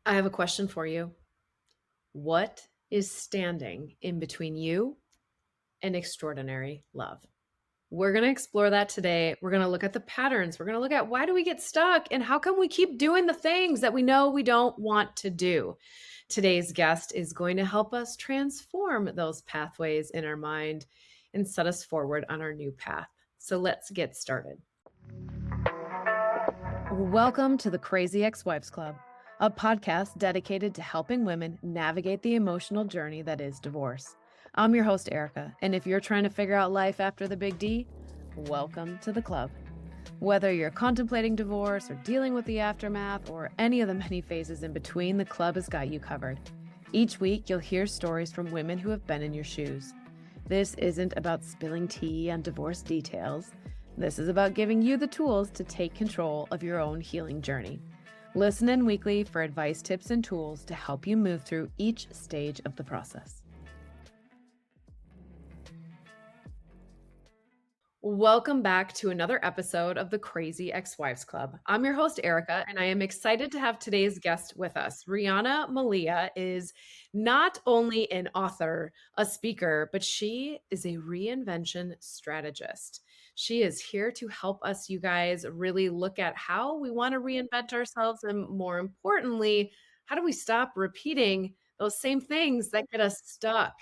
I have a question for you. What is standing in between you and extraordinary love? We're going to explore that today. We're going to look at the patterns. We're going to look at why do we get stuck and how come we keep doing the things that we know we don't want to do. Today's guest is going to help us transform those pathways in our mind and set us forward on our new path. So let's get started. Welcome to the Crazy Ex-Wives Club, a podcast dedicated to helping women navigate the emotional journey that is divorce. I'm your host, Erica, and if you're trying to figure out life after the big D, welcome to the club. Whether you're contemplating divorce or dealing with the aftermath or any of the many phases in between, the club has got you covered. Each week, you'll hear stories from women who have been in your shoes. This isn't about spilling tea on divorce details. This is about giving you the tools to take control of your own healing journey. Listen in weekly for advice, tips, and tools to help you move through each stage of the process. Welcome back to another episode of the Crazy Ex-Wives Club. I'm your host, Erica, and I am excited to have today's guest with us. Riana Malia is not only an author, a speaker, but she is a reinvention strategist. She is here to help us, you guys, really look at how we want to reinvent ourselves, and more importantly, how do we stop repeating those same things that get us stuck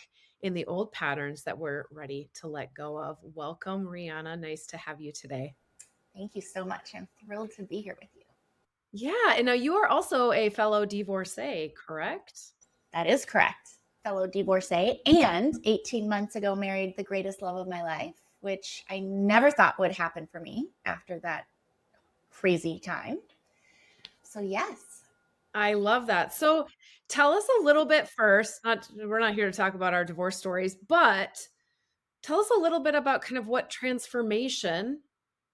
in the old patterns that we're ready to let go of. Welcome, Riana. Nice to have you today. Thank you so much. I'm thrilled to be here with you. Yeah. And now you are also a fellow divorcee, correct? That is correct. Fellow divorcee, and 18 months ago married the greatest love of my life, which I never thought would happen for me after that crazy time. So yes. I love that. So tell us a little bit first. We're not here to talk about our divorce stories, but tell us a little bit about kind of what transformation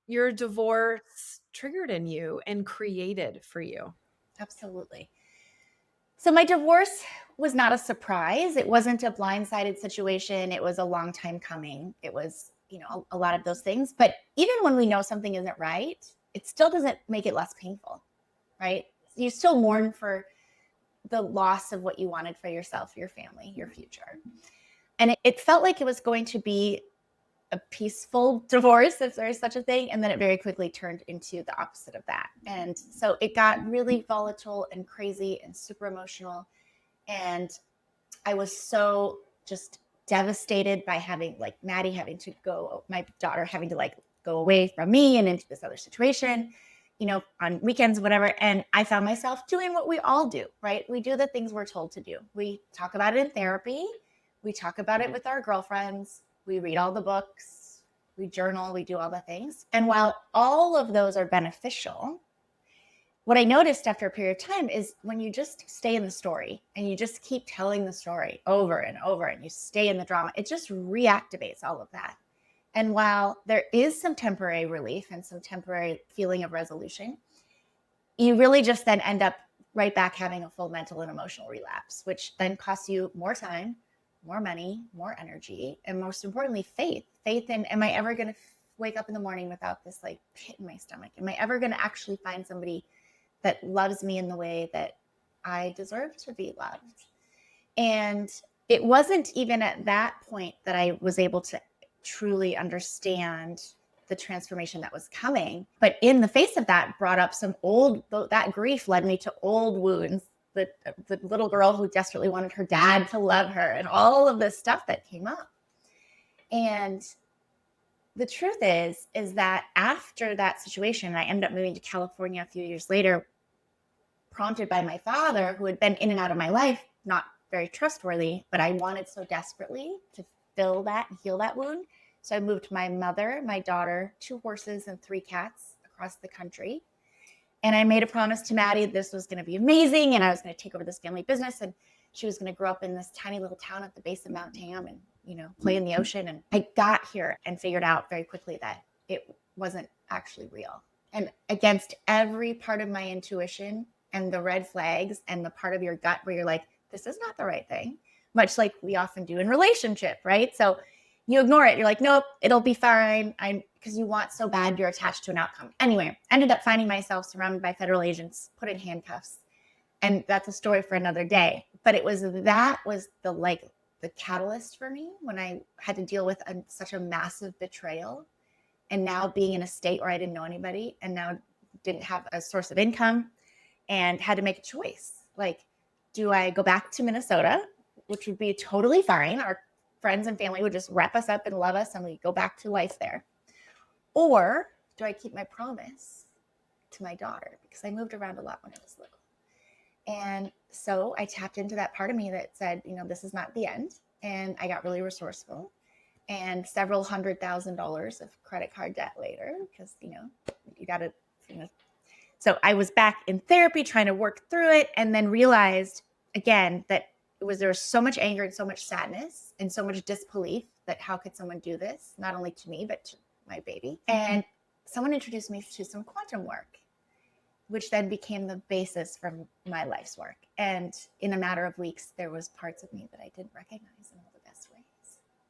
your divorce triggered in you and created for you. Absolutely. So my divorce was not a surprise. It wasn't a blindsided situation. It was a long time coming. It was, a lot of those things. But even when we know something isn't right, it still doesn't make it less painful, right? You still mourn for the loss of what you wanted for yourself, your family, your future. And it felt like it was going to be a peaceful divorce, if there is such a thing. And then it very quickly turned into the opposite of that. And so it got really volatile and crazy and super emotional. And I was so just devastated by having Maddie having to go, my daughter having to go away from me and into this other situation, on weekends, whatever. And I found myself doing what we all do, right? We do the things we're told to do. We talk about it in therapy. We talk about it with our girlfriends. We read all the books. We journal. We do all the things. And while all of those are beneficial, what I noticed after a period of time is when you just stay in the story and you just keep telling the story over and over and you stay in the drama, it just reactivates all of that. And while there is some temporary relief and some temporary feeling of resolution, you really just then end up right back having a full mental and emotional relapse, which then costs you more time, more money, more energy, and most importantly, faith. Faith in, am I ever going to wake up in the morning without this pit in my stomach? Am I ever going to actually find somebody that loves me in the way that I deserve to be loved? And it wasn't even at that point that I was able to truly understand the transformation that was coming. But in the face of that, brought up that grief led me to old wounds. The little girl who desperately wanted her dad to love her and all of this stuff that came up. And the truth is that after that situation, I ended up moving to California a few years later, prompted by my father, who had been in and out of my life, not very trustworthy, but I wanted so desperately to fill that and heal that wound. So I moved my mother, my daughter, 2 horses, and 3 cats across the country. And I made a promise to Maddie this was going to be amazing, and I was going to take over this family business, and she was going to grow up in this tiny little town at the base of Mount Tam and, play in the ocean. And I got here and figured out very quickly that it wasn't actually real. And against every part of my intuition and the red flags and the part of your gut where you're like, this is not the right thing, much like we often do in relationship, right? So you ignore it. You're like, nope, it'll be fine. Because you want so bad, you're attached to an outcome. Anyway, ended up finding myself surrounded by federal agents, put in handcuffs, And that's a story for another day. But that was the catalyst for me when I had to deal with such a massive betrayal, and now being in a state where I didn't know anybody and now didn't have a source of income and had to make a choice. Like, do I go back to Minnesota, which would be totally fine? Our friends and family would just wrap us up and love us and we go back to life there. Or do I keep my promise to my daughter? Because I moved around a lot when I was little. And so I tapped into that part of me that said, this is not the end. And I got really resourceful, and several $100,000 of credit card debt later, because, you got to, so I was back in therapy trying to work through it, and then realized again that there was so much anger and so much sadness and so much disbelief that how could someone do this, not only to me, but to my baby. And someone introduced me to some quantum work, which then became the basis for my life's work. And in a matter of weeks, there was parts of me that I didn't recognize in all the best ways.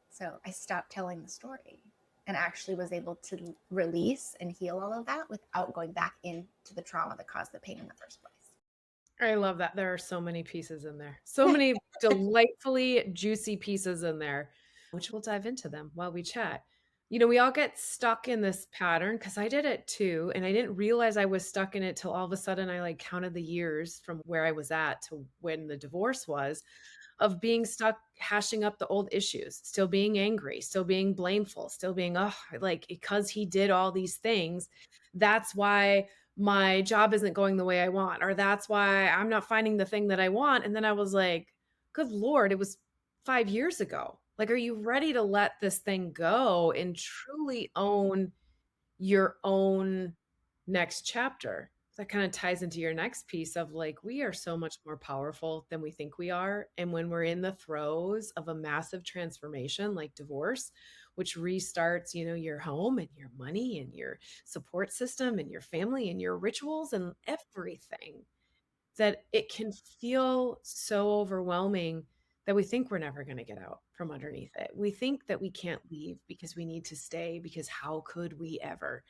So I stopped telling the story and actually was able to release and heal all of that without going back into the trauma that caused the pain in the first place. I love that. There are so many pieces in there. So many delightfully juicy pieces in there, which we'll dive into them while we chat. We all get stuck in this pattern, because I did it too. And I didn't realize I was stuck in it till all of a sudden I counted the years from where I was at to when the divorce was, of being stuck hashing up the old issues, still being angry, still being blameful, still being, because he did all these things, that's why my job isn't going the way I want, or that's why I'm not finding the thing that I want. And then I was like, good Lord, it was 5 years ago. Are you ready to let this thing go and truly own your own next chapter? That kind of ties into your next piece of we are so much more powerful than we think we are. And when we're in the throes of a massive transformation like divorce, which restarts, your home and your money and your support system and your family and your rituals and everything, that it can feel so overwhelming that we think we're never going to get out from underneath it. We think that we can't leave because we need to stay, because how could we ever?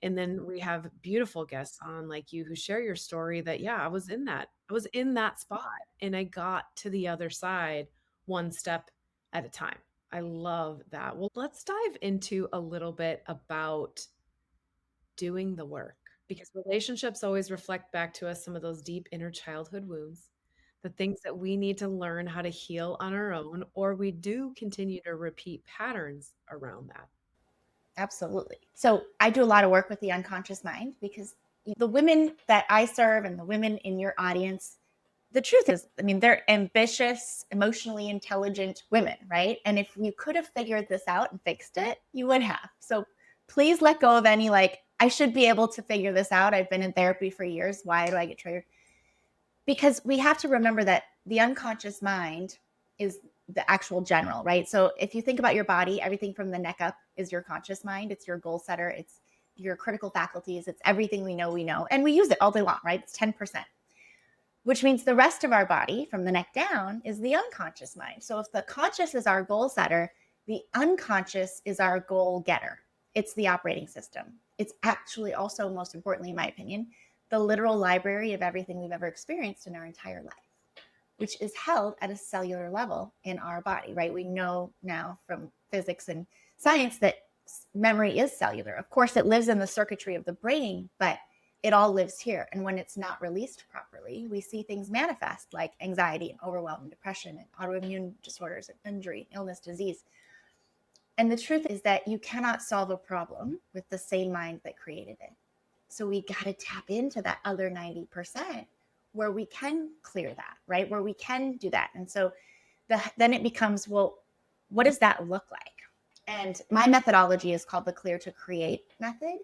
And then we have beautiful guests on like you who share your story that, yeah, I was in that spot and I got to the other side one step at a time. I love that. Well, let's dive into a little bit about doing the work, because relationships always reflect back to us some of those deep inner childhood wounds, the things that we need to learn how to heal on our own, or we do continue to repeat patterns around that. Absolutely. So I do a lot of work with the unconscious mind, because the women that I serve and the women in your audience, the truth is, they're ambitious, emotionally intelligent women, right? And if you could have figured this out and fixed it, you would have. So please let go of any I should be able to figure this out. I've been in therapy for years. Why do I get triggered? Because we have to remember that the unconscious mind is the actual general, right? So if you think about your body, everything from the neck up is your conscious mind. It's your goal setter. It's your critical faculties. It's everything we know. And we use it all day long, right? It's 10%, which means the rest of our body from the neck down is the unconscious mind. So if the conscious is our goal setter, the unconscious is our goal getter. It's the operating system. It's actually also, most importantly, in my opinion, the literal library of everything we've ever experienced in our entire life, which is held at a cellular level in our body, right? We know now from physics and science that memory is cellular. Of course, it lives in the circuitry of the brain, but it all lives here. And when it's not released properly, we see things manifest like anxiety and overwhelm and depression and autoimmune disorders and injury, illness, disease. And the truth is that you cannot solve a problem with the same mind that created it. So we got to tap into that other 90% where we can clear that, right? Where we can do that. And so then it becomes, well, what does that look like? And my methodology is called the Clear to Create method,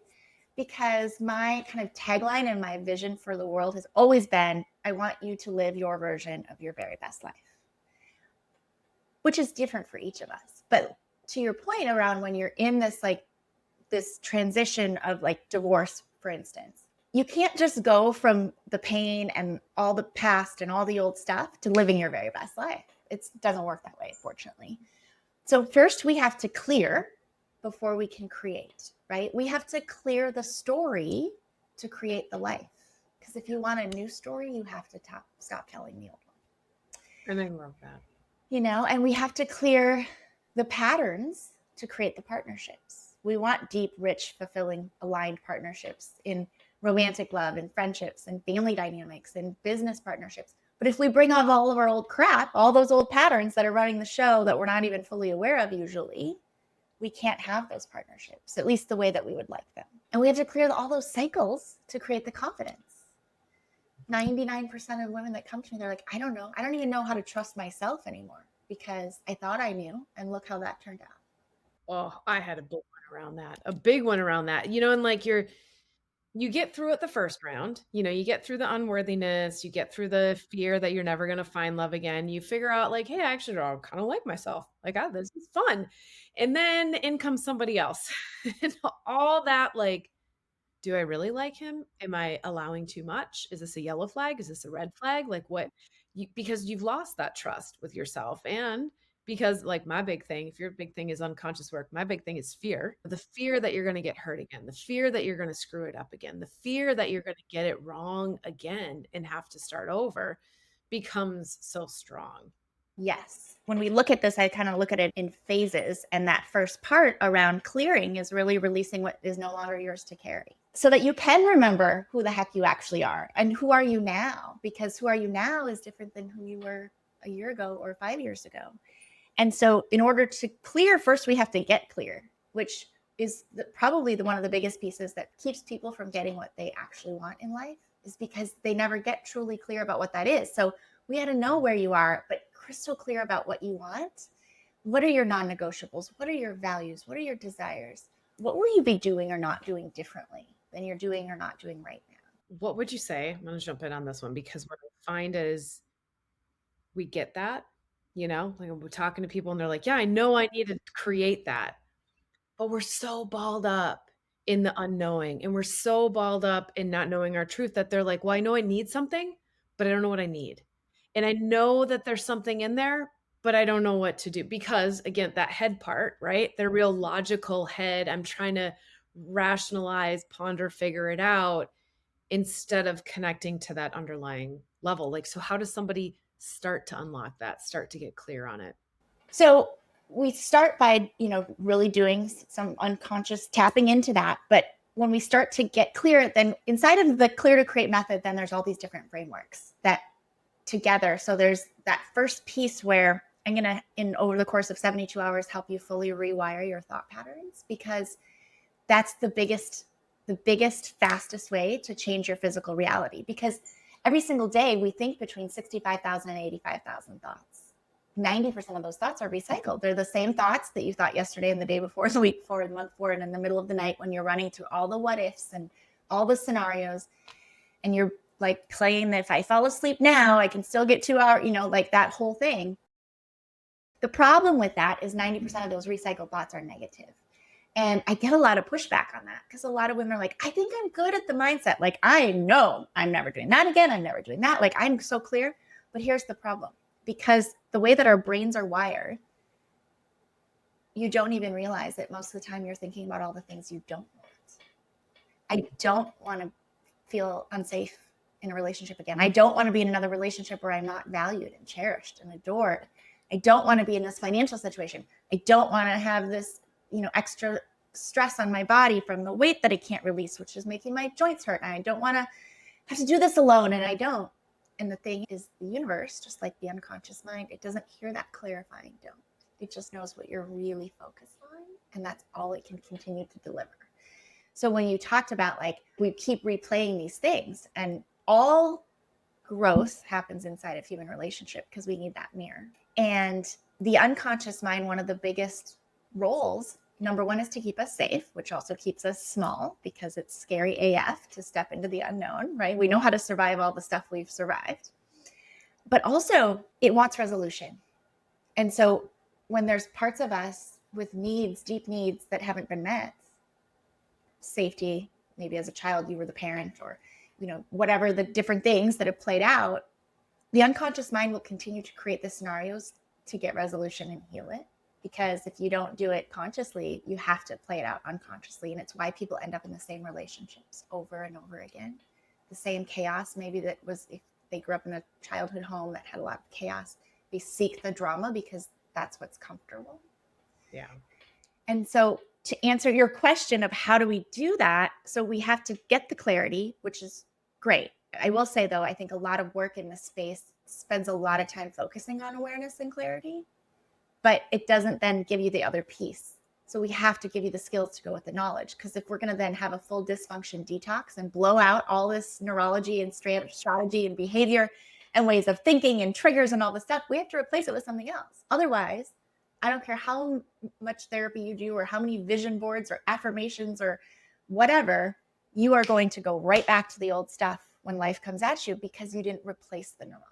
because my kind of tagline and my vision for the world has always been, I want you to live your version of your very best life, which is different for each of us. But to your point around when you're in this transition of divorce, for instance, you can't just go from the pain and all the past and all the old stuff to living your very best life. It doesn't work that way, fortunately. So first we have to clear before we can create, right? We have to clear the story to create the life. Because if you want a new story, you have to stop telling the old one. And I love that. And we have to clear the patterns to create the partnerships. We want deep, rich, fulfilling, aligned partnerships in romantic love and friendships and family dynamics and business partnerships. But if we bring up all of our old crap, all those old patterns that are running the show that we're not even fully aware of usually, we can't have those partnerships, at least the way that we would like them. And we have to clear all those cycles to create the confidence. 99% of women that come to me, they're like, I don't know. I don't even know how to trust myself anymore because I thought I knew. And look how that turned out. Oh, I had a big one around that. A big one around that. And like you get through it the first round. You get through the unworthiness, you get through the fear that you're never going to find love again. You figure out like, hey, I actually kind of like myself. Like, this is fun. And then in comes somebody else. And all that, like, do I really like him? Am I allowing too much? Is this a yellow flag? Is this a red flag? Like what? Because you've lost that trust with yourself. And because like my big thing, if your big thing is unconscious work, my big thing is fear. The fear that you're going to get hurt again, the fear that you're going to screw it up again, the fear that you're going to get it wrong again and have to start over becomes so strong. Yes. When we look at this, I kind of look at it in phases. And that first part around clearing is really releasing what is no longer yours to carry so that you can remember who the heck you actually are and who are you now, because who are you now is different than who you were a year ago or 5 years ago. And so in order to clear, first we have to get clear, which is probably one of the biggest pieces that keeps people from getting what they actually want in life, is because they never get truly clear about what that is. So we had to know where you are, but crystal clear about what you want. What are your non-negotiables? What are your values? What are your desires? What will you be doing or not doing differently than you're doing or not doing right now? What would you say? I'm going to jump in on this one because what I find is we get that, like we're talking to people and they're like, yeah, I know I need to create that. But we're so balled up in the unknowing and we're so balled up in not knowing our truth that they're like, well, I know I need something, but I don't know what I need. And I know that there's something in there, but I don't know what to do because again, that head part, right? The real logical head, I'm trying to rationalize, ponder, figure it out instead of connecting to that underlying level. Like, so how does somebody start to unlock that, start to get clear on it? So we start by, really doing some unconscious tapping into that. But when we start to get clear, then inside of the clear to create method, then there's all these different frameworks that together. So there's that first piece where I'm going to, over the course of 72 hours, help you fully rewire your thought patterns, because that's the biggest, fastest way to change your physical reality. Because every single day we think between 65,000 and 85,000 thoughts. 90% of those thoughts are recycled. They're the same thoughts that you thought yesterday and the day before, the week before, the month before, and in the middle of the night when you're running through all the what ifs and all the scenarios. And you're like playing that if I fall asleep now, I can still get 2 hours, like that whole thing. The problem with that is 90% of those recycled thoughts are negative. And I get a lot of pushback on that because a lot of women are like, I think I'm good at the mindset. Like, I know I'm never doing that again. I'm never doing that. Like, I'm so clear. But here's the problem. Because the way that our brains are wired, you don't even realize that most of the time you're thinking about all the things you don't want. I don't want to feel unsafe in a relationship again. I don't want to be in another relationship where I'm not valued and cherished and adored. I don't want to be in this financial situation. I don't want to have this, extra stress on my body from the weight that I can't release, which is making my joints hurt. And I don't want to have to do this alone. And I don't. And the thing is, the universe, just like the unconscious mind, it doesn't hear that clarifying don't. It just knows what you're really focused on. And that's all it can continue to deliver. So when you talked about like, we keep replaying these things, and all growth happens inside of human relationship because we need that mirror. And the unconscious mind, one of the biggest roles, number one, is to keep us safe, which also keeps us small because it's scary AF to step into the unknown, right? We know how to survive all the stuff we've survived. But also it wants resolution. And so when there's parts of us with needs, deep needs that haven't been met, safety, maybe as a child you were the parent, or whatever the different things that have played out, the unconscious mind will continue to create the scenarios to get resolution and heal it. Because if you don't do it consciously, you have to play it out unconsciously. And it's why people end up in the same relationships over and over again. the same chaos, maybe that was if they grew up in a childhood home that had a lot of chaos, they seek the drama because that's what's comfortable. Yeah. And so to answer your question of how do we do that, so we have to get the clarity, which is great. I will say though, I think a lot of work in this space spends a lot of time focusing on awareness and clarity, but it doesn't then give you the other piece. So we have to give you the skills to go with the knowledge, because if we're going to then have a full dysfunction detox and blow out all this neurology and strategy and behavior and ways of thinking and triggers and all this stuff, we have to replace it with something else. Otherwise, I don't care how much therapy you do or how many vision boards or affirmations or whatever, you are going to go right back to the old stuff when life comes at you because you didn't replace the neurology.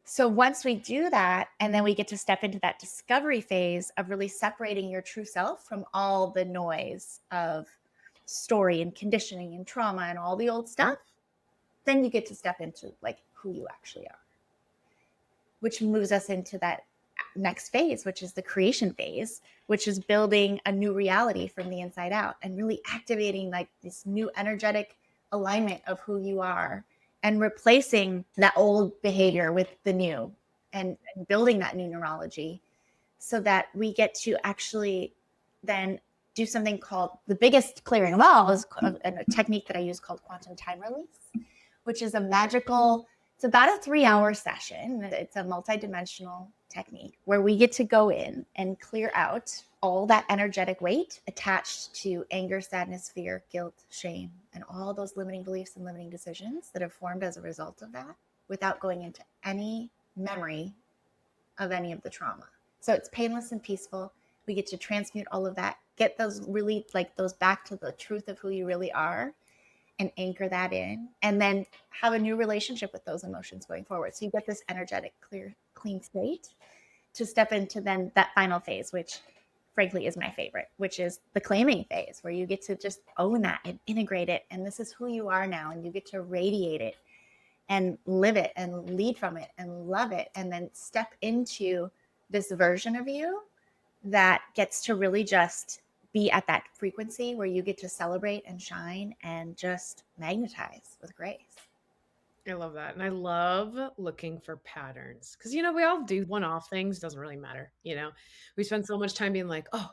So once we do that, and then we get to step into that discovery phase of really separating your true self from all the noise of story and conditioning and trauma and all the old stuff, then you get to step into like who you actually are, which moves us into that next phase, which is the creation phase, which is building a new reality from the inside out and really activating like this new energetic alignment of who you are and replacing that old behavior with the new and building that new neurology so that we get to actually then do something called, the biggest clearing of all is a technique that I use called quantum time release, which is a magical, it's about a 3-hour session. It's a multidimensional technique where we get to go in and clear out all that energetic weight attached to anger, sadness, fear, guilt, shame, and all those limiting beliefs and limiting decisions that have formed as a result of that without going into any memory of any of the trauma. So it's painless and peaceful. We get to transmute all of that, get those really like those back to the truth of who you really are and anchor that in, and then have a new relationship with those emotions going forward. So you get this energetic, clear, clean state to step into then that final phase, which frankly is my favorite, which is the claiming phase, where you get to just own that and integrate it. And this is who you are now. And you get to radiate it and live it and lead from it and love it. And then step into this version of you that gets to really just be at that frequency where you get to celebrate and shine and just magnetize with grace. I love that. And I love looking for patterns because, we all do one off things, doesn't really matter. We spend so much time being like, oh,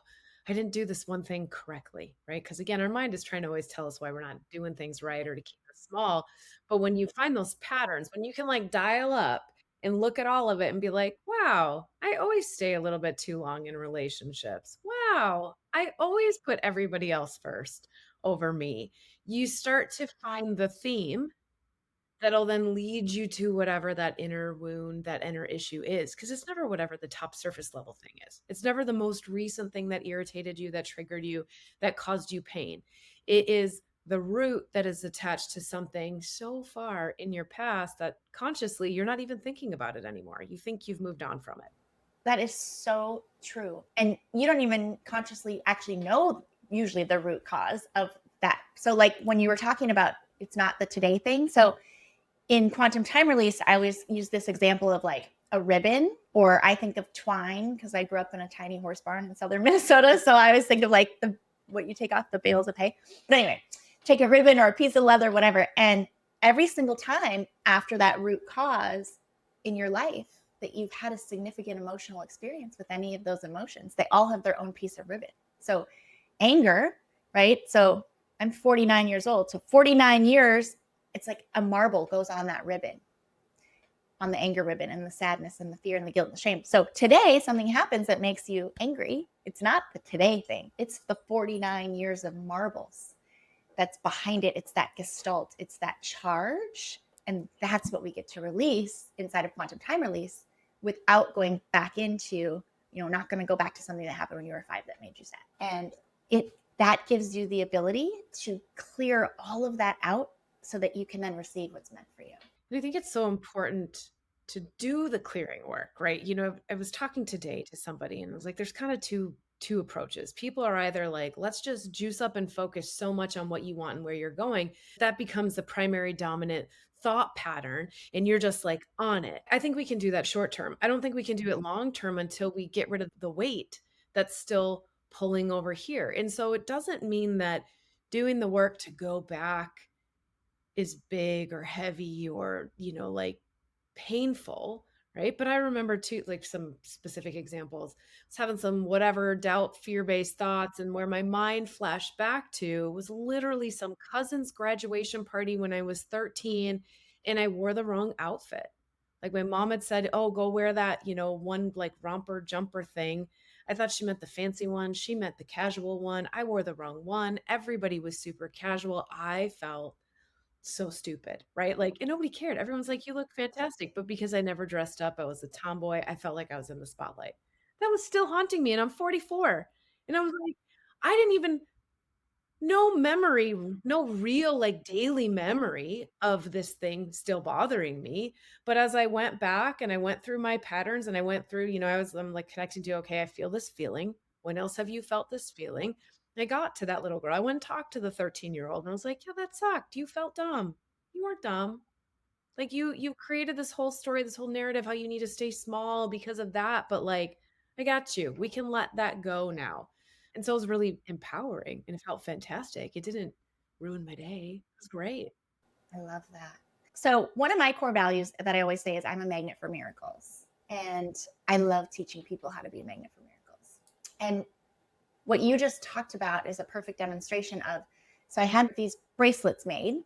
I didn't do this one thing correctly, right? Because again, our mind is trying to always tell us why we're not doing things right or to keep us small. But when you find those patterns, when you can like dial up and look at all of it and be like, wow, I always stay a little bit too long in relationships. Wow, I always put everybody else first over me. You start to find the theme that'll then lead you to whatever that inner wound, that inner issue is. Because it's never whatever the top surface level thing is. It's never the most recent thing that irritated you, that triggered you, that caused you pain. It is the root that is attached to something so far in your past that consciously you're not even thinking about it anymore. You think you've moved on from it. That is so true. And you don't even consciously actually know usually the root cause of that. So like when you were talking about it's not the today thing. So in quantum time release, I always use this example of like a ribbon, or I think of twine because I grew up in a tiny horse barn in southern Minnesota. So I always think of like what you take off the bales of hay. But anyway, take a ribbon or a piece of leather, whatever. And every single time after that root cause in your life that you've had a significant emotional experience with any of those emotions, they all have their own piece of ribbon. So anger, right? So I'm 49 years old. So 49 years, it's like a marble goes on that ribbon, on the anger ribbon, and the sadness and the fear and the guilt and the shame. So today something happens that makes you angry. It's not the today thing. It's the 49 years of marbles that's behind it. It's that gestalt. It's that charge. And that's what we get to release inside of quantum time release without going back into, not going to go back to something that happened when you were 5 that made you sad. And that gives you the ability to clear all of that out so that you can then receive what's meant for you. And I think it's so important to do the clearing work, right? I was talking today to somebody and I was like, there's kind of two approaches. People are either like, let's just juice up and focus so much on what you want and where you're going. That becomes the primary dominant thought pattern. And you're just like on it. I think we can do that short term. I don't think we can do it long term until we get rid of the weight that's still pulling over here. And so it doesn't mean that doing the work to go back is big or heavy or, like painful, right? But I remember too, like some specific examples. I was having some whatever doubt, fear-based thoughts, and where my mind flashed back to was literally some cousin's graduation party when I was 13 and I wore the wrong outfit. Like my mom had said, "Oh, go wear that, one like romper jumper thing." I thought she meant the fancy one. She meant the casual one. I wore the wrong one. Everybody was super casual. I felt so stupid, right? Like, and nobody cared. Everyone's like, "You look fantastic." But because I never dressed up, I was a tomboy. I felt like I was in the spotlight. That was still haunting me. And I'm 44. And I was like, I didn't even, no memory, no real like daily memory of this thing still bothering me. But as I went back and I went through my patterns and I went through, I'm like connecting to, okay, I feel this feeling. When else have you felt this feeling? I got to that little girl. I went and talked to the 13-year-old and I was like, yeah, that sucked. You felt dumb. You weren't dumb. Like you created this whole story, this whole narrative, how you need to stay small because of that. But like, I got you. We can let that go now. And so it was really empowering and it felt fantastic. It didn't ruin my day. It was great. I love that. So, one of my core values that I always say is I'm a magnet for miracles. And I love teaching people how to be a magnet for miracles. And what you just talked about is a perfect demonstration of. So, I had these bracelets made,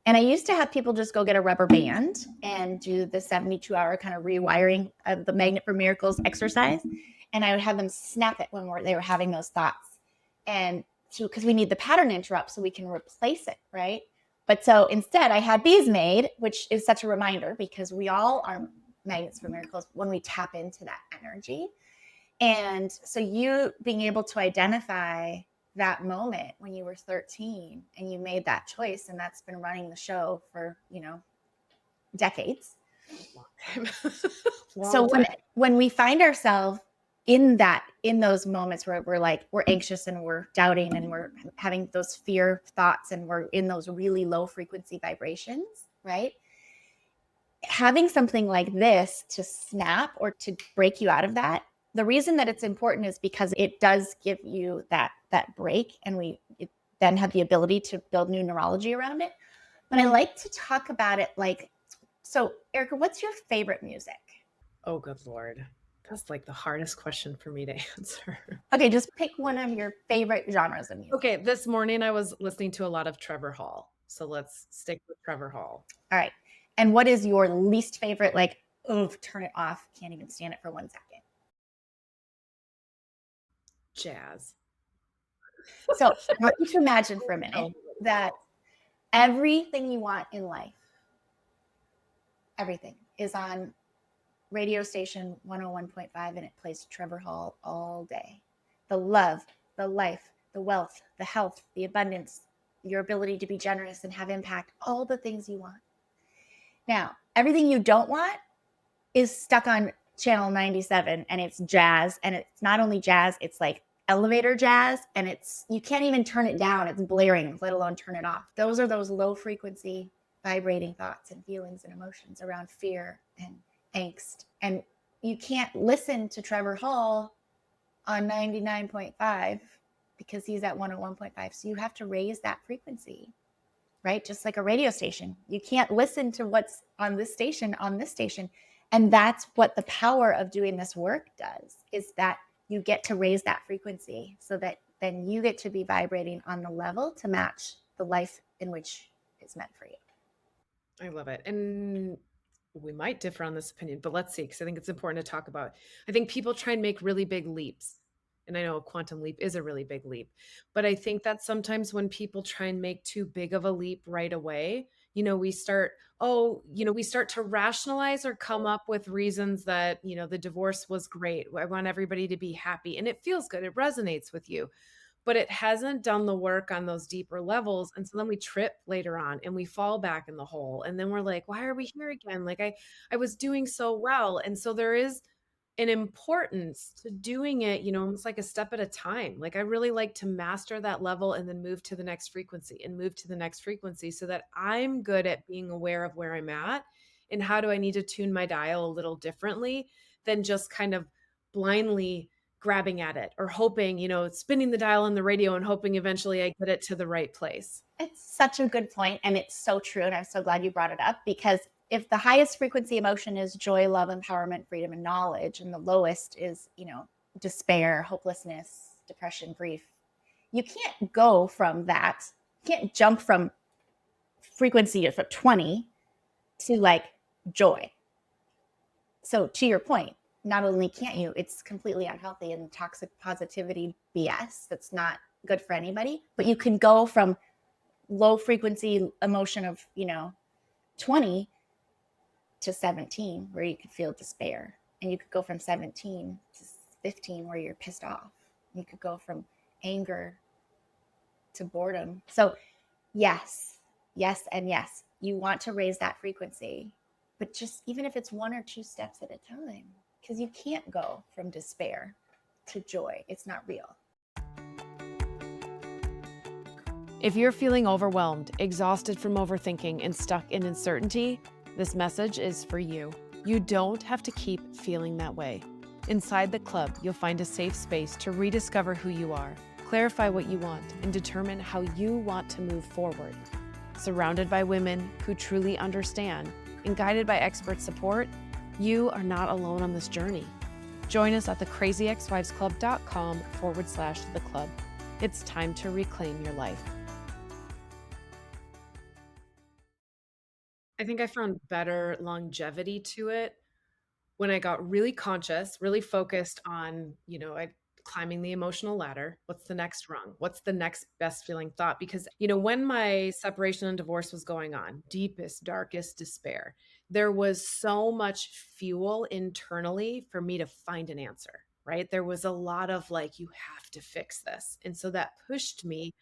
and I used to have people just go get a rubber band and do the 72-hour kind of rewiring of the magnet for miracles exercise. And I would have them snap it when they were having those thoughts. And so, because we need the pattern interrupt so we can replace it, right? But so instead, I had these made, which is such a reminder because we all are magnets for miracles when we tap into that energy. And so, you being able to identify that moment when you were 13 and you made that choice, and that's been running the show for, decades. Long time. So Long time. when we find ourselves in those moments where we're anxious and we're doubting and we're having those fear thoughts and we're in those really low frequency vibrations, right? Having something like this to snap or to break you out of that, the reason that it's important is because it does give you that break, and it then have the ability to build new neurology around it. But I like to talk about it like, so Erica, what's your favorite music? Oh, good Lord. That's like the hardest question for me to answer. Okay, just pick one of your favorite genres of music. Okay, this morning I was listening to a lot of Trevor Hall. So let's stick with Trevor Hall. All right. And what is your least favorite, like, oh, turn it off, can't even stand it for 1 second? Jazz. So I want you to imagine for a minute that everything you want in life, everything is on radio station 101.5, and it plays Trevor Hall all day. The love, the life, the wealth, the health, the abundance, your ability to be generous and have impact, all the things you want. Now, everything you don't want is stuck on channel 97, and it's jazz, and it's not only jazz, it's like elevator jazz, and you can't even turn it down. It's blaring, let alone turn it off. Those are those low frequency vibrating thoughts and feelings and emotions around fear and angst. And you can't listen to Trevor Hall on 99.5 because he's at 101.5. So you have to raise that frequency, right? Just like a radio station. You can't listen to what's on this station. And that's what the power of doing this work does, is that you get to raise that frequency so that then you get to be vibrating on the level to match the life in which it's meant for you. I love it. And we might differ on this opinion, but let's see, because I think it's important to talk about. I think people try and make really big leaps. And I know a quantum leap is a really big leap, but I think that sometimes when people try and make too big of a leap right away, we start to rationalize or come up with reasons that, the divorce was great. I want everybody to be happy and it feels good. It resonates with you, but it hasn't done the work on those deeper levels. And so then we trip later on and we fall back in the hole. And then we're like, why are we here again? Like I was doing so well. And so there is an importance to doing it, almost like a step at a time. Like I really like to master that level and then move to the next frequency and move to the next frequency so that I'm good at being aware of where I'm at and how do I need to tune my dial a little differently than just kind of blindly grabbing at it or hoping, spinning the dial on the radio and hoping eventually I get it to the right place. It's such a good point, and it's so true, and I'm so glad you brought it up because if the highest frequency emotion is joy, love, empowerment, freedom, and knowledge, and the lowest is, despair, hopelessness, depression, grief, you can't go from that. You can't jump from frequency of 20 to like joy. So to your point, not only can't you, it's completely unhealthy and toxic positivity BS that's not good for anybody, but you can go from low frequency emotion of, 20 to 17 where you could feel despair. And you could go from 17 to 15 where you're pissed off. You could go from anger to boredom. So yes, yes, and yes, you want to raise that frequency, but just even if it's 1 or 2 steps at a time, because you can't go from despair to joy. It's not real. If you're feeling overwhelmed, exhausted from overthinking, and stuck in uncertainty, this message is for you. You don't have to keep feeling that way. Inside the club, you'll find a safe space to rediscover who you are, clarify what you want, and determine how you want to move forward. Surrounded by women who truly understand and guided by expert support, you are not alone on this journey. Join us at thecrazyexwivesclub.com/the club. It's time to reclaim your life. I think I found better longevity to it when I got really conscious, really focused on, climbing the emotional ladder. What's the next rung? What's the next best feeling thought? Because, when my separation and divorce was going on, deepest, darkest despair, there was so much fuel internally for me to find an answer, right? There was a lot of like, you have to fix this. And so that pushed me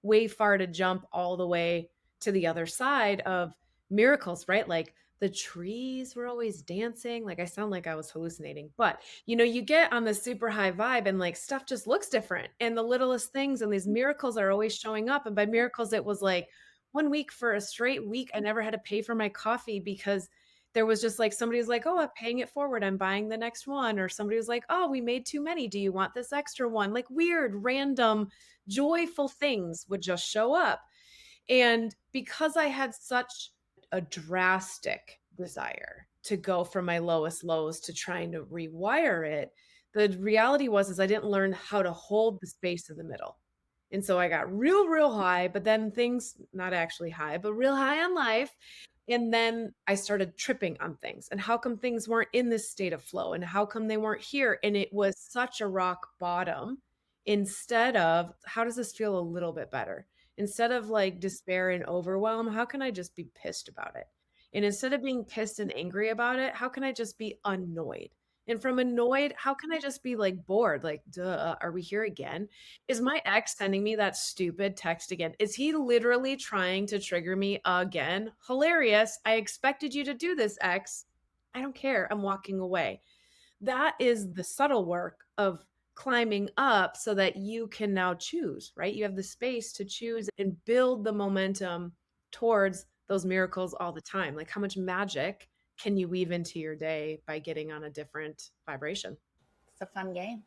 way far to jump all the way to the other side of miracles, right? Like the trees were always dancing. Like I sound like I was hallucinating, but you get on this super high vibe and like stuff just looks different. And the littlest things and these miracles are always showing up. And by miracles, it was like 1 week for a straight week. I never had to pay for my coffee because there was just like somebody was like, oh, I'm paying it forward. I'm buying the next one. Or somebody was like, oh, we made too many. Do you want this extra one? Like weird, random, joyful things would just show up. And because I had such a drastic desire to go from my lowest lows to trying to rewire it, the reality was is I didn't learn how to hold the space in the middle. And so I got real, real high, but then things, not actually high, but real high on life. And then I started tripping on things. And how come things weren't in this state of flow? And how come they weren't here? And it was such a rock bottom instead of how does this feel a little bit better? Instead of like despair and overwhelm, how can I just be pissed about it? And instead of being pissed and angry about it, how can I just be annoyed? And from annoyed, how can I just be like bored? Like, duh, are we here again? Is my ex sending me that stupid text again? Is he literally trying to trigger me again? Hilarious. I expected you to do this, ex. I don't care. I'm walking away. That is the subtle work of climbing up so that you can now choose, right? You have the space to choose and build the momentum towards those miracles all the time. Like how much magic can you weave into your day by getting on a different vibration? It's a fun game.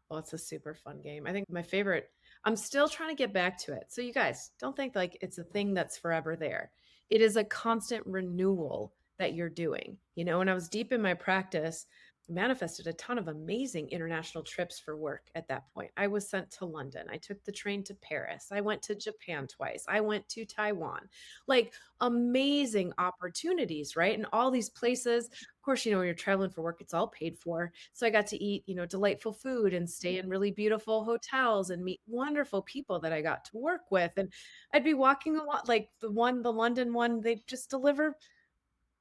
Well, it's a super fun game. I think my favorite, I'm still trying to get back to it. So you guys don't think like it's a thing that's forever there. It is a constant renewal that you're doing. When I was deep in my practice, I manifested a ton of amazing international trips for work at that point. I was sent to London. I took the train to Paris. I went to Japan twice. I went to Taiwan. Like amazing opportunities, right? And all these places, of course, when you're traveling for work, it's all paid for. So I got to eat, delightful food and stay in really beautiful hotels and meet wonderful people that I got to work with. And I'd be walking a lot, like the London one, they just deliver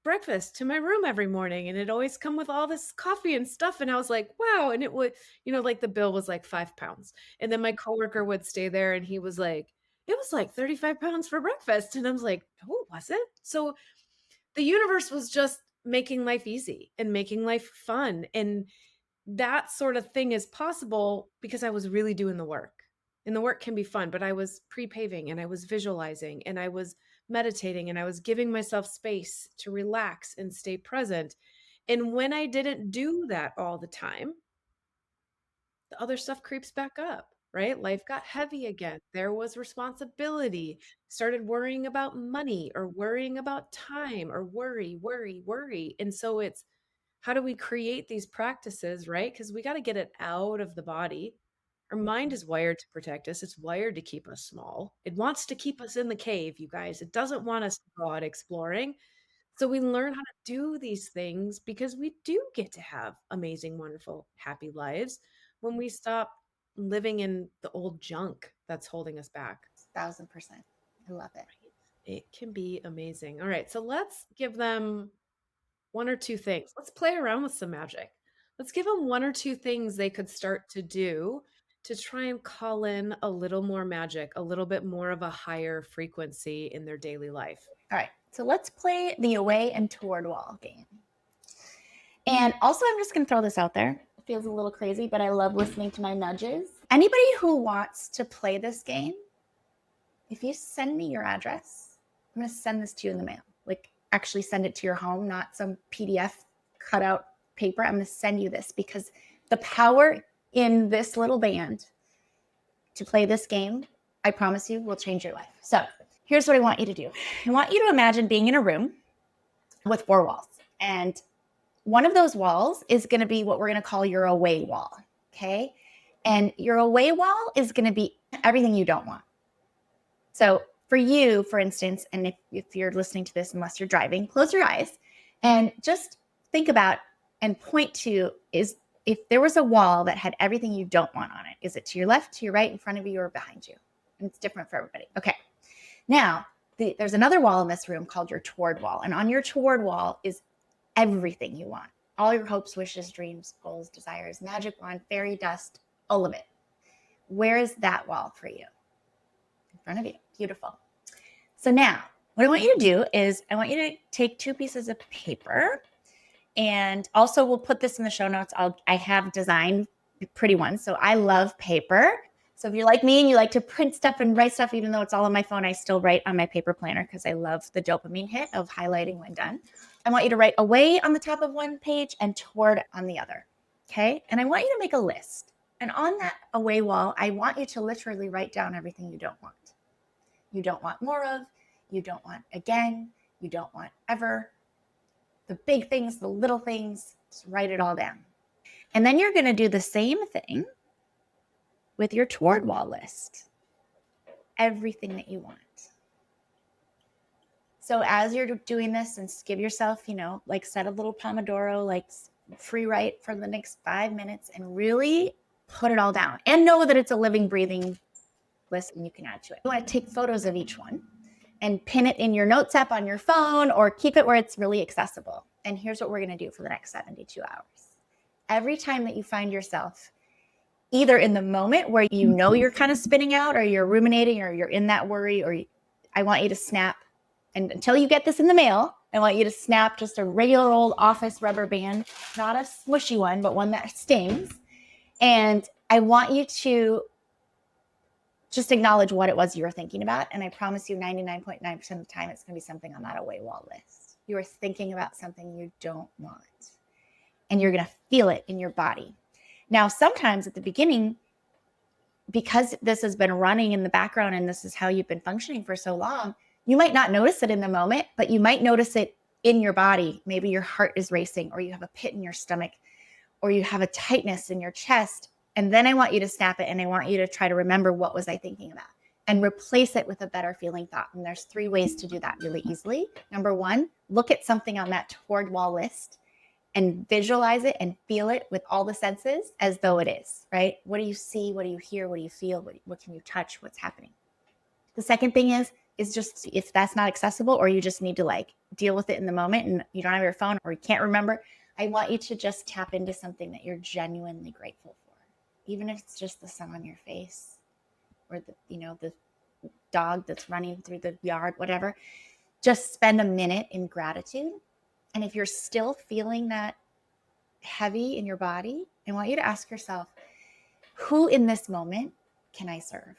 breakfast to my room every morning and it always come with all this coffee and stuff. And I was like, wow. And it would, like the bill was like 5 pounds. And then my coworker would stay there and he was like, it was like 35 pounds for breakfast. And I was like, oh, was it? So the universe was just making life easy and making life fun. And that sort of thing is possible because I was really doing the work. And the work can be fun, but I was pre-paving and I was visualizing and I was meditating and I was giving myself space to relax and stay present. And when I didn't do that all the time, the other stuff creeps back up, right? Life got heavy again. There was responsibility. Started worrying about money or worrying about time or worry, worry, worry. And so it's how do we create these practices, right? Because we got to get it out of the body. Our mind is wired to protect us. It's wired to keep us small. It wants to keep us in the cave, you guys. It doesn't want us to go out exploring. So we learn how to do these things because we do get to have amazing, wonderful, happy lives when we stop living in the old junk that's holding us back. 1,000%. I love it. It can be amazing. All right. So let's give them one or two things. Let's play around with some magic. Let's give them one or two things they could start to do to try and call in a little more magic, a little bit more of a higher frequency in their daily life. All right. So let's play the away and toward wall game. And also, I'm just going to throw this out there. It feels a little crazy, but I love listening to my nudges. Anybody who wants to play this game, if you send me your address, I'm going to send this to you in the mail. Like, actually send it to your home, not some PDF cutout paper. I'm going to send you this because the power in this little band to play this game, I promise you, will change your life. So here's what I want you to do. I want you to imagine being in a room with 4 walls. And one of those walls is going to be what we're going to call your away wall. Okay. And your away wall is going to be everything you don't want. So for you, for instance, and if you're listening to this, unless you're driving, close your eyes and just think about and point to is if there was a wall that had everything you don't want on it, is it to your left, to your right, in front of you, or behind you? And it's different for everybody. Okay. Now, there's another wall in this room called your toward wall. And on your toward wall is everything you want. All your hopes, wishes, dreams, goals, desires, magic wand, fairy dust, all of it. Where is that wall for you? In front of you. Beautiful. So now, what I want you to do is I want you to take 2 pieces of paper, and also we'll put this in the show notes. I have designed pretty ones. So I love paper. So if you're like me and you like to print stuff and write stuff, even though it's all on my phone, I still write on my paper planner because I love the dopamine hit of highlighting when done. I want you to write away on the top of one page and toward on the other. Okay. And I want you to make a list. And on that away wall, I want you to literally write down everything you don't want. You don't want more of, you don't want again, you don't want ever. The big things, the little things, just write it all down. And then you're going to do the same thing with your toward wall list. Everything that you want. So as you're doing this, and give yourself, like set a little Pomodoro, like free write for the next 5 minutes and really put it all down. And know that it's a living, breathing list and you can add to it. You want to take photos of each one and pin it in your notes app on your phone or keep it where it's really accessible. And here's what we're going to do for the next 72 hours. Every time that you find yourself either in the moment where you're kind of spinning out or you're ruminating or you're in that worry, or I want you to snap. And until you get this in the mail, I want you to snap just a regular old office rubber band, not a smushy one, but one that stings. And I want you to just acknowledge what it was you were thinking about. And I promise you 99.9% of the time, it's going to be something on that away wall list. You are thinking about something you don't want. And you're going to feel it in your body. Now, sometimes at the beginning, because this has been running in the background and this is how you've been functioning for so long, you might not notice it in the moment, but you might notice it in your body. Maybe your heart is racing, or you have a pit in your stomach, or you have a tightness in your chest. And then I want you to snap it, and I want you to try to remember, what was I thinking about? And replace it with a better feeling thought. And there's 3 ways to do that really easily. Number 1, look at something on that toward wall list and visualize it and feel it with all the senses as though it is, right? What do you see? What do you hear? What do you feel? What can you touch? What's happening? The second thing is just, if that's not accessible, or you just need to deal with it in the moment and you don't have your phone or you can't remember, I want you to just tap into something that you're genuinely grateful for. Even if it's just the sun on your face, or the dog that's running through the yard, whatever. Just spend a minute in gratitude. And if you're still feeling that heavy in your body, I want you to ask yourself, who in this moment can I serve?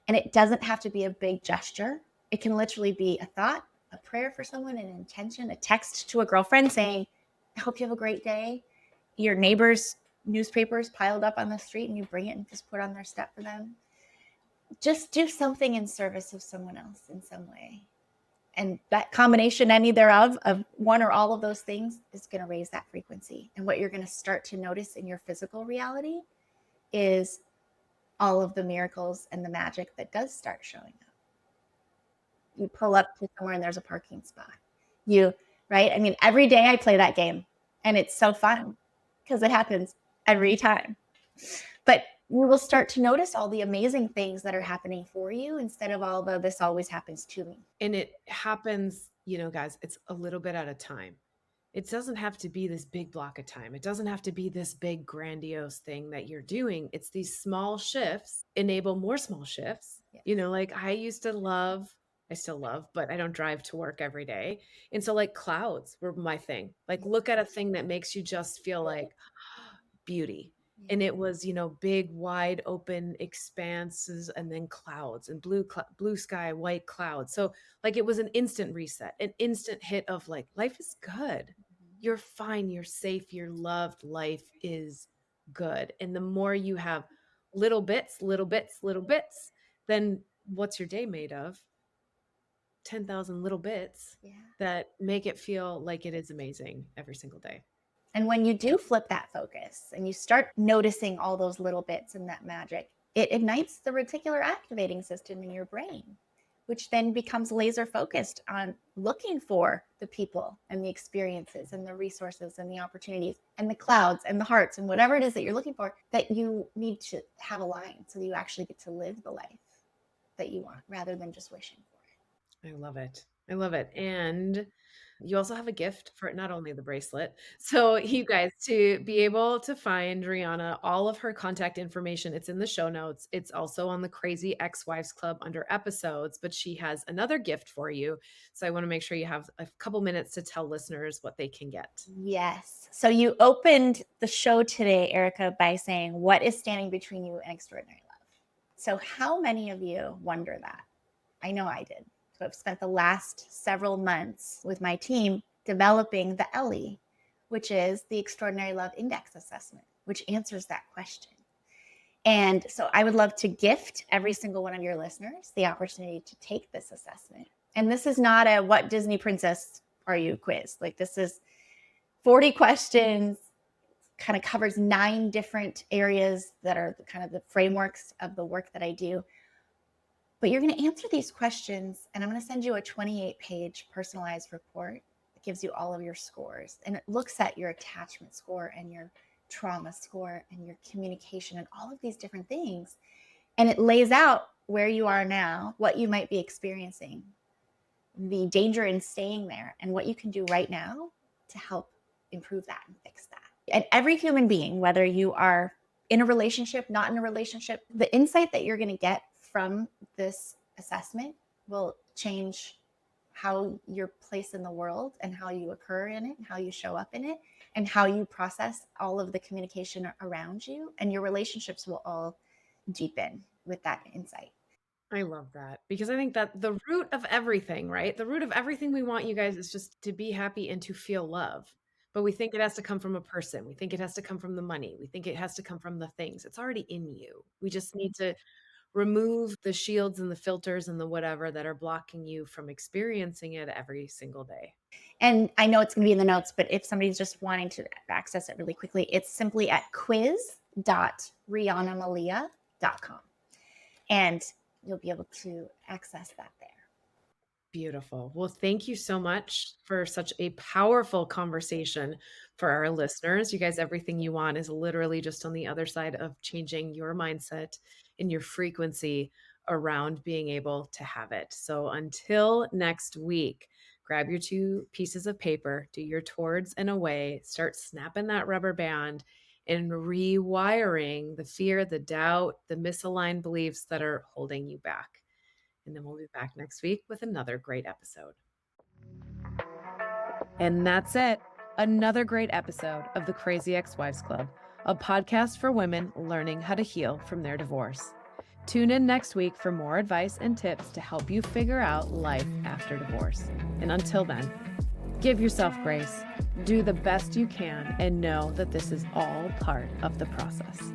And it doesn't have to be a big gesture. It can literally be a thought, a prayer for someone, an intention, a text to a girlfriend saying, I hope you have a great day. Your neighbor's newspapers piled up on the street and you bring it and just put on their step for them. Just do something in service of someone else in some way. And that combination, any thereof, of one or all of those things is going to raise that frequency. And what you're going to start to notice in your physical reality is all of the miracles and the magic that does start showing up. You pull up to somewhere and there's a parking spot. Right? I mean, every day I play that game and it's so fun because it happens every time. But you will start to notice all the amazing things that are happening for you instead of all the this always happens to me. And it happens, guys, it's a little bit at a time. It doesn't have to be this big block of time. It doesn't have to be this big grandiose thing that you're doing. It's these small shifts enable more small shifts. Yeah. Like I still love, but I don't drive to work every day. And so like clouds were my thing. Like look at a thing that makes you just feel like beauty. And it was, big, wide open expanses and then clouds and blue sky, white clouds. So like it was an instant reset, an instant hit of like, life is good. You're fine. You're safe. You're loved. Life is good. And the more you have little bits, then what's your day made of? 10,000 little bits that make it feel like it is amazing every single day. And when you do flip that focus and you start noticing all those little bits and that magic, it ignites the reticular activating system in your brain, which then becomes laser focused on looking for the people and the experiences and the resources and the opportunities and the clouds and the hearts and whatever it is that you're looking for that you need to have aligned so that you actually get to live the life that you want rather than just wishing for it. I love it. And you also have a gift for not only the bracelet. So you guys, to be able to find Riana, all of her contact information, it's in the show notes. It's also on the Crazy Ex-Wives Club under episodes, but she has another gift for you. So I want to make sure you have a couple minutes to tell listeners what they can get. Yes. So you opened the show today, Erica, by saying, what is standing between you and extraordinary love? So how many of you wonder that? I know I did. So I've spent the last several months with my team developing the ELLI, which is the Extraordinary Love Index Assessment, which answers that question. And so I would love to gift every single one of your listeners the opportunity to take this assessment. And this is not a what Disney princess are you quiz. Like this is 40 questions, kind of covers 9 different areas that are kind of the frameworks of the work that I do. But you're going to answer these questions, and I'm going to send you a 28-page personalized report that gives you all of your scores. And it looks at your attachment score and your trauma score and your communication and all of these different things. And it lays out where you are now, what you might be experiencing, the danger in staying there, and what you can do right now to help improve that and fix that. And every human being, whether you are in a relationship, not in a relationship, the insight that you're going to get from this assessment will change how you're placed in the world and how you occur in it, and how you show up in it, and how you process all of the communication around you. And your relationships will all deepen with that insight. I love that, because I think that the root of everything, right? The root of everything we want you guys is just to be happy and to feel love. But we think it has to come from a person. We think it has to come from the money. We think it has to come from the things. It's already in you. We just need to remove the shields and the filters and the whatever that are blocking you from experiencing it every single day. And I know it's going to be in the notes, but if somebody's just wanting to access it really quickly, it's simply at quiz.rianamalia.com. And you'll be able to access that there. Beautiful. Well, thank you so much for such a powerful conversation for our listeners. You guys, everything you want is literally just on the other side of changing your mindset and your frequency around being able to have it. So until next week, grab your 2 pieces of paper, do your towards and away, start snapping that rubber band and rewiring the fear, the doubt, the misaligned beliefs that are holding you back. And then we'll be back next week with another great episode. And that's it. Another great episode of the Crazy Ex-Wives Club, a podcast for women learning how to heal from their divorce. Tune in next week for more advice and tips to help you figure out life after divorce. And until then, Give yourself grace, do the best you can, and know that this is all part of the process.